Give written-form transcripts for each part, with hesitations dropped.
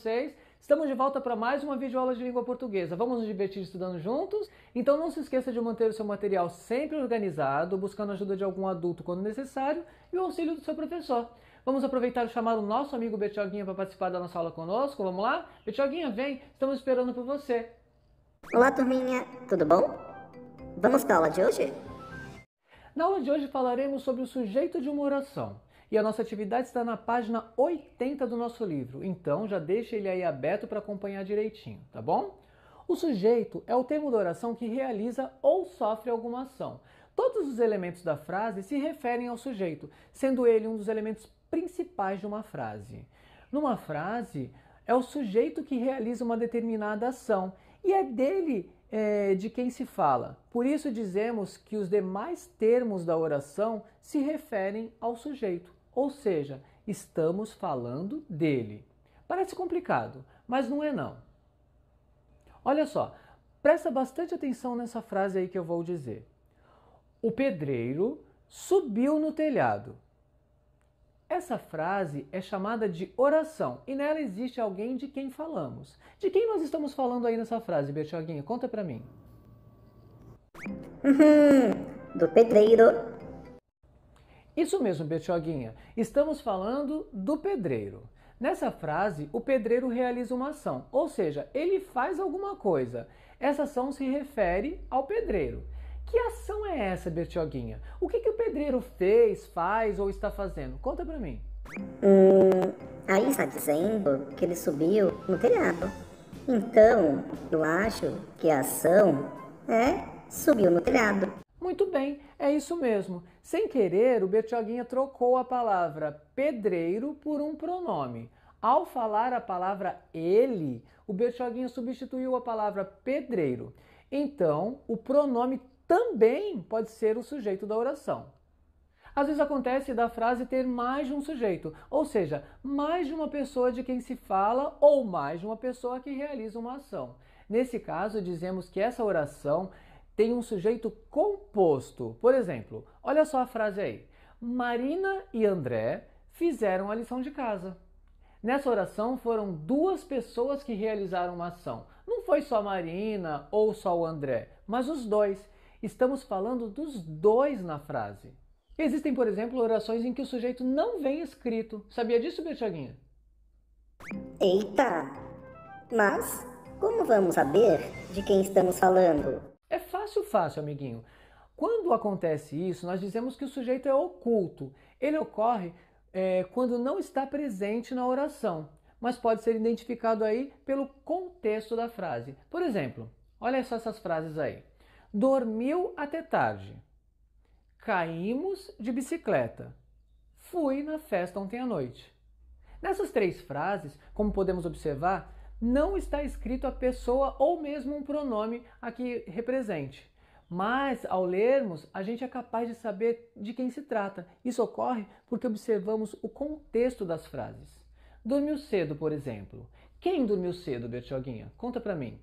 vocês? Estamos de volta para mais uma videoaula de língua portuguesa. Vamos nos divertir estudando juntos? Então não se esqueça de manter o seu material sempre organizado, buscando a ajuda de algum adulto quando necessário e o auxílio do seu professor. Vamos aproveitar e chamar o nosso amigo Betioguinha para participar da nossa aula conosco. Vamos lá? Betioguinha, vem! Estamos esperando por você. Olá, turminha, tudo bom? Vamos para a aula de hoje? Na aula de hoje falaremos sobre o sujeito de uma oração. E a nossa atividade está na página 80 do nosso livro, então já deixa ele aí aberto para acompanhar direitinho, tá bom? O sujeito é o termo da oração que realiza ou sofre alguma ação. Todos os elementos da frase se referem ao sujeito, sendo ele um dos elementos principais de uma frase. Numa frase, é o sujeito que realiza uma determinada ação e é dele de quem se fala. Por isso dizemos que os demais termos da oração se referem ao sujeito, ou seja, estamos falando dele. Parece complicado, mas não é não. Olha só, presta bastante atenção nessa frase aí que eu vou dizer. O pedreiro subiu no telhado. Essa frase é chamada de oração e nela existe alguém de quem falamos. De quem nós estamos falando aí nessa frase, Betioguinha? Conta pra mim. Do pedreiro. Isso mesmo, Betioguinha. Estamos falando do pedreiro. Nessa frase, o pedreiro realiza uma ação, ou seja, ele faz alguma coisa. Essa ação se refere ao pedreiro. Que ação é essa, Betioguinha? O que o pedreiro fez, faz ou está fazendo? Conta pra mim. Aí está dizendo que ele subiu no telhado. Então, eu acho que a ação é subiu no telhado. Muito bem, é isso mesmo. Sem querer, o Betioguinha trocou a palavra pedreiro por um pronome. Ao falar a palavra ele, o Betioguinha substituiu a palavra pedreiro. Então, o pronome também pode ser o sujeito da oração. Às vezes acontece da frase ter mais de um sujeito, ou seja, mais de uma pessoa de quem se fala ou mais de uma pessoa que realiza uma ação. Nesse caso, dizemos que essa oração tem um sujeito composto. Por exemplo, olha só a frase aí. Marina e André fizeram a lição de casa. Nessa oração foram duas pessoas que realizaram uma ação. Não foi só a Marina ou só o André, mas os dois. Estamos falando dos dois na frase. Existem, por exemplo, orações em que o sujeito não vem escrito. Sabia disso, Betioguinha? Eita! Mas como vamos saber de quem estamos falando? É fácil, amiguinho. Quando acontece isso, nós dizemos que o sujeito é oculto. Ele ocorre quando não está presente na oração, mas pode ser identificado aí pelo contexto da frase. Por exemplo, olha só essas frases aí. Dormiu até tarde. Caímos de bicicleta. Fui na festa ontem à noite. Nessas três frases, como podemos observar, não está escrito a pessoa ou mesmo um pronome aqui represente. Mas, ao lermos, a gente é capaz de saber de quem se trata. Isso ocorre porque observamos o contexto das frases. Dormiu cedo, por exemplo. Quem dormiu cedo, Betioguinha? Conta pra mim.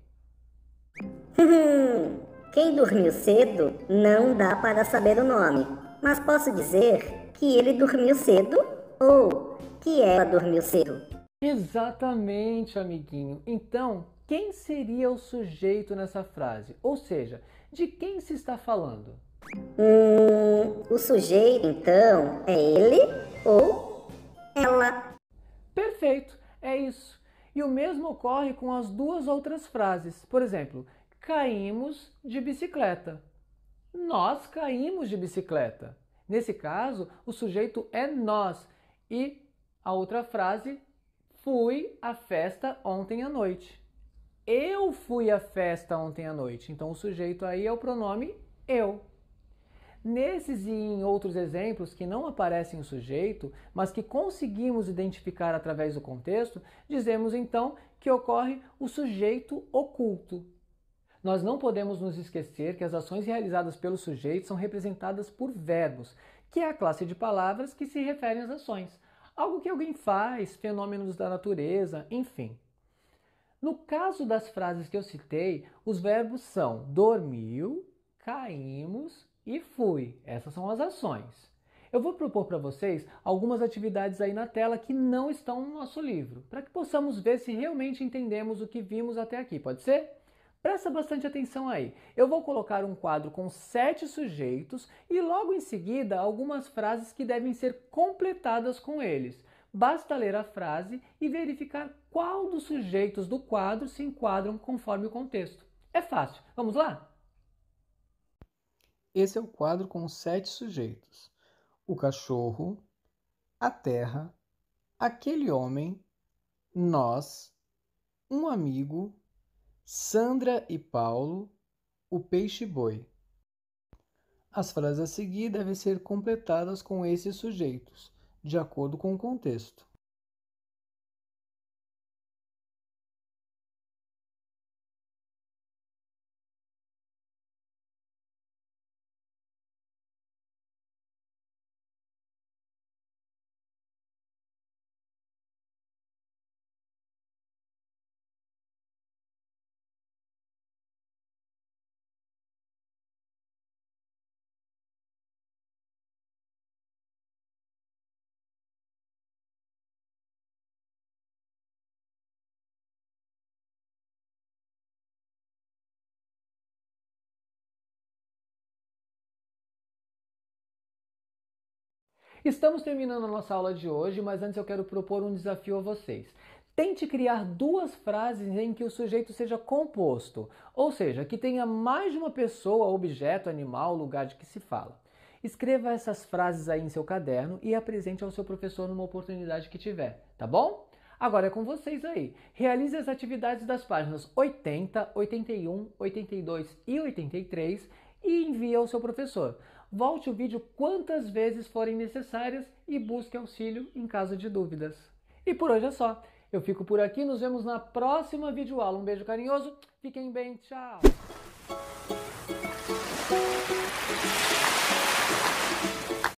Quem dormiu cedo não dá para saber o nome, mas posso dizer que ele dormiu cedo ou que ela dormiu cedo. Exatamente, amiguinho. Então, quem seria o sujeito nessa frase? Ou seja, de quem se está falando? O sujeito, então, é ele ou ela. Perfeito, é isso. E o mesmo ocorre com as duas outras frases. Por exemplo, caímos de bicicleta. Nós caímos de bicicleta. Nesse caso, o sujeito é nós. E a outra frase, fui à festa ontem à noite. Eu fui à festa ontem à noite. Então o sujeito aí é o pronome eu. Nesses e em outros exemplos que não aparecem o sujeito, mas que conseguimos identificar através do contexto, dizemos então que ocorre o sujeito oculto. Nós não podemos nos esquecer que as ações realizadas pelo sujeito são representadas por verbos, que é a classe de palavras que se referem às ações. Algo que alguém faz, fenômenos da natureza, enfim. No caso das frases que eu citei, os verbos são dormiu, caímos e fui. Essas são as ações. Eu vou propor para vocês algumas atividades aí na tela que não estão no nosso livro, para que possamos ver se realmente entendemos o que vimos até aqui, pode ser? Presta bastante atenção aí. Eu vou colocar um quadro com 7 sujeitos e logo em seguida algumas frases que devem ser completadas com eles. Basta ler a frase e verificar qual dos sujeitos do quadro se enquadram conforme o contexto. É fácil. Vamos lá? Esse é o quadro com 7 sujeitos. O cachorro, a terra, aquele homem, nós, um amigo, Sandra e Paulo, o peixe-boi. As frases a seguir devem ser completadas com esses sujeitos, de acordo com o contexto. Estamos terminando a nossa aula de hoje, mas antes eu quero propor um desafio a vocês. Tente criar 2 frases em que o sujeito seja composto, ou seja, que tenha mais de uma pessoa, objeto, animal, lugar de que se fala. Escreva essas frases aí em seu caderno e apresente ao seu professor numa oportunidade que tiver, tá bom? Agora é com vocês aí. Realize as atividades das páginas 80, 81, 82 e 83 e envie ao seu professor. Volte o vídeo quantas vezes forem necessárias e busque auxílio em caso de dúvidas. E por hoje é só. Eu fico por aqui, nos vemos na próxima videoaula. Um beijo carinhoso, fiquem bem, tchau!